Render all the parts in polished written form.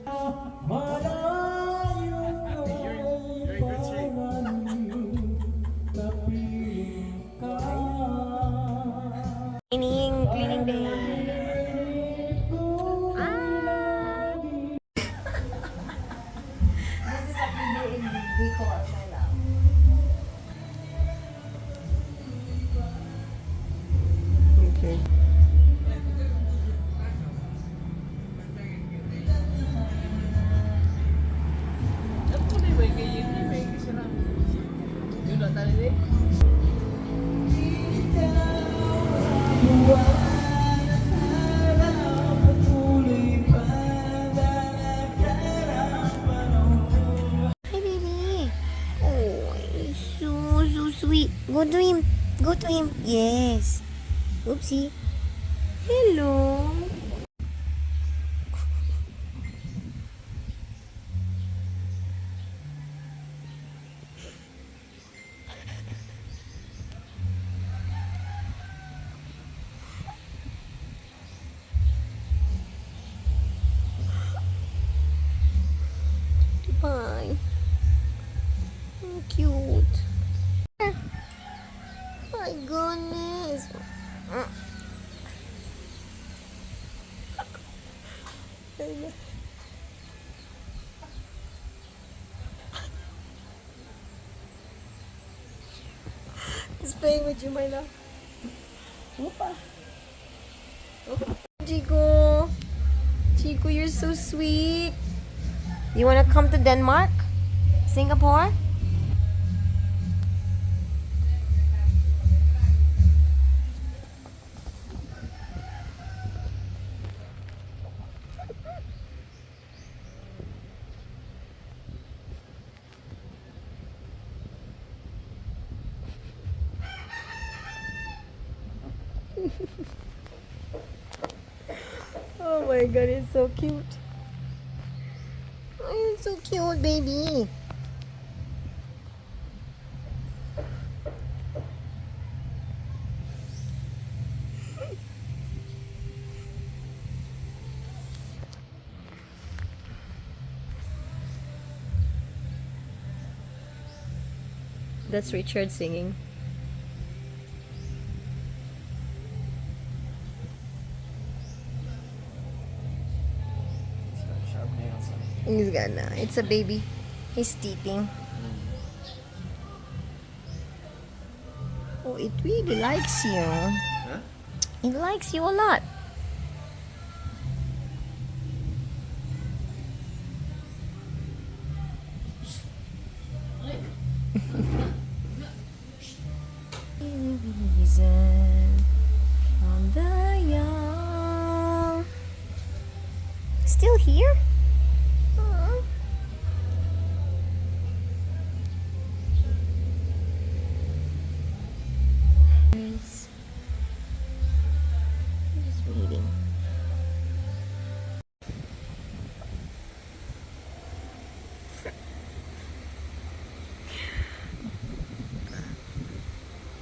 You're in good shape. Cleaning day. Ah. This is a cleaning in Bicol, my love. Okay. Ako na may ganyan ni may kasi lang. Yun na tali di. Hi, baby. Oh, he's so sweet. Go to him. Go to him. Yes. Oopsie. Hello. Hi. Oh, cute. My goodness. He's playing with you, my love. Whoopa. Chico. Chico, you're so sweet. You want to come to Denmark? Singapore? Oh my god, it's so cute. Oh, it's so cute, baby. That's Richard singing. He's got sharp nails. He's gonna. It's a baby. He's teething. Oh, it really likes you. Huh? It likes you a lot. Reason on the young. Still here? Aw. Just waiting.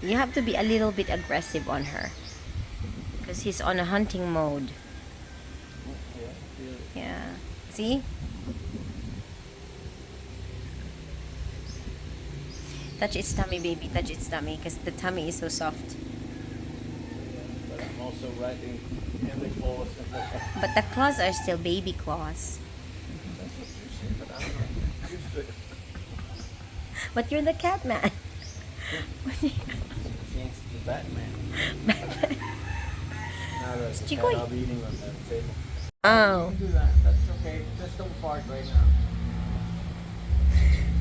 You have to be a little bit aggressive on her because he's on a hunting mode. Yeah. See? Touch its tummy, baby. Touch its tummy because the tummy is so soft. But I'm also writing in the claws. But the claws are still baby claws. That's what you say, but I'm not used to it. But you're the cat man. She's the Batman. Now there's a Chico. cat, I'll be eating on that table. Oh. Do that. That's okay. Just don't fart right now.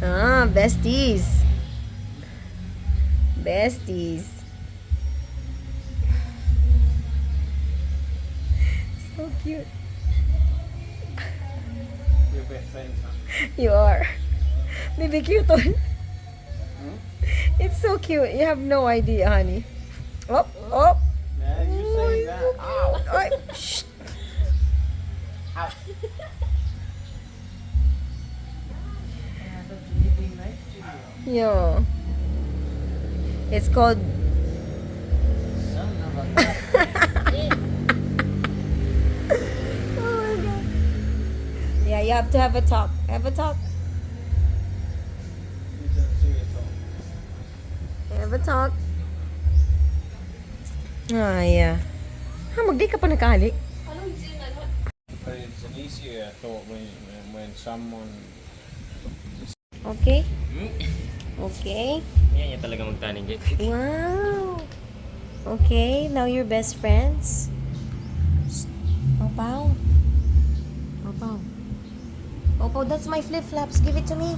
Ah, besties. Besties. So cute. Your best friends, huh? You are. Baby cute on. Hmm? It's so cute. You have no idea, honey. Oh, oh. Man, you saying that. Ow! Ay, shh. Ow! Sleeping next to you. Yeah. It's called. Son of a gun. Oh my god. Yeah, you you have to have a talk. Have a talk. Have a talk. Ah, yeah. Magdi ka pa nakahalik? But it's an easier thought when someone. Okay. Okay. Yan yung talaga magtanig eh. Wow. Okay, now you're best friends. Opaw. Opaw. Opaw, that's my flip-flops. Give it to me.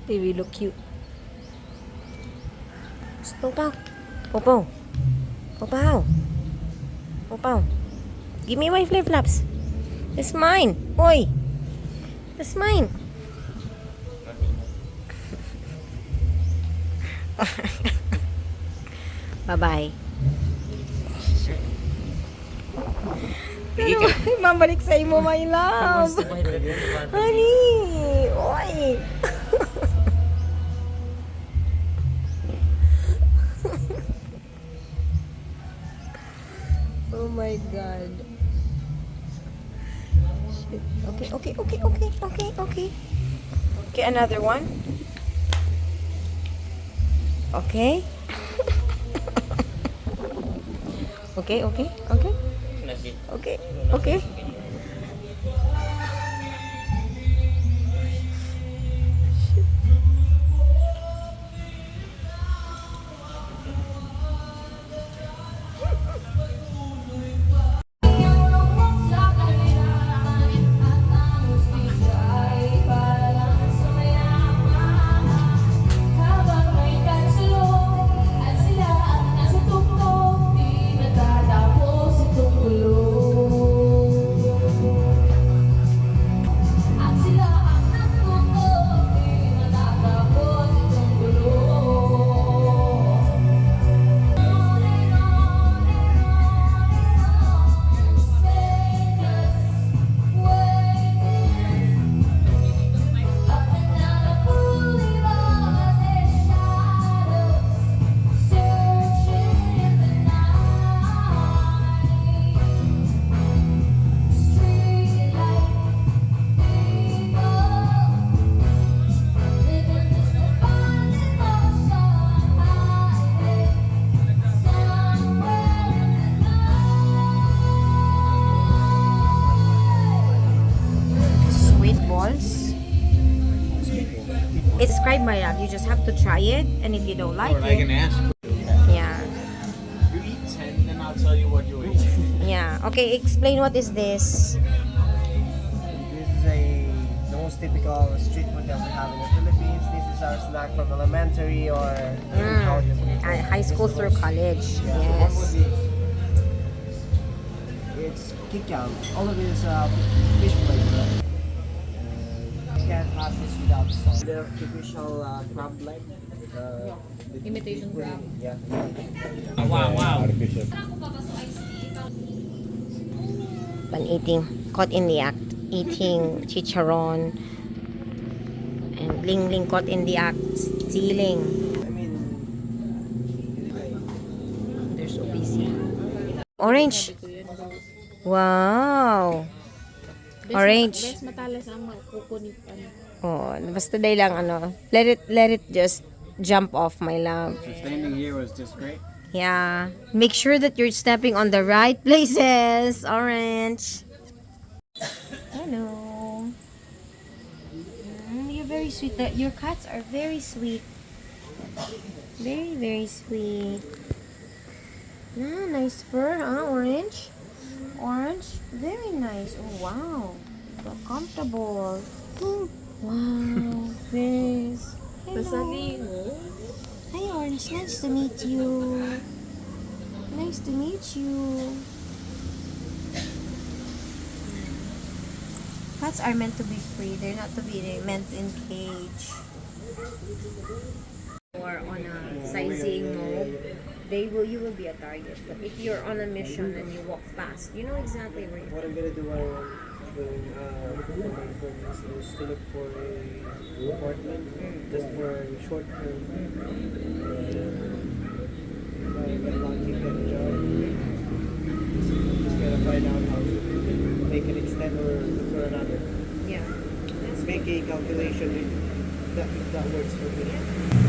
Baby, look cute. Opaw. Opaw. Opaw. Opaw. Give me my flip-flops. It's mine. Oi. It's mine. Bye-bye. Ano, mabalik sa imo, my love. Honey. Oy. Oh my God. Shit. Okay. Okay, another one. Okay. Okay. Nasi. Okay. It's described by that. You just have to try it, and if you don't like Or I can it, ask. yeah, You eat 10, then I'll tell you what you eat. yeah. Okay, explain what is this? This is the most typical street food that we have in the Philippines. This is our snack from elementary or college. High school through college. Yes. It's kikam. All of it is fish flavor. You can't have this without salt. The artificial crab leg. Imitation crab. Yeah. Wow. Artificial. When eating, caught in the act, eating chicharon, and Ling Ling caught in the act, stealing. I mean, They're so busy. Orange. Wow. Orange. Best matalas ang kukunin pa. Oh, basta day lang ano. Let it just jump off, my love. So standing here was just great. Yeah. Make sure that you're stepping on the right places. Orange. Hello. You're very sweet. Your cats are very sweet. Very, very sweet. Ah, nice fur, huh? Orange. Orange. Very nice. Oh, wow. So comfortable. Wow. This. Pasali mo. Hi, Orange. Nice to meet you. Nice to meet you. Cats are meant to be free. They're not to be meant in cage. Or on a sightseeing mode, you will be a target. But if you're on a mission and you walk fast, you know exactly where you're. what I'm gonna do is to look for a apartment just for a short term. If I get lucky, get a job, just gotta find down how to make an extend or look for another. Yeah. That's Make a calculation if that works for me.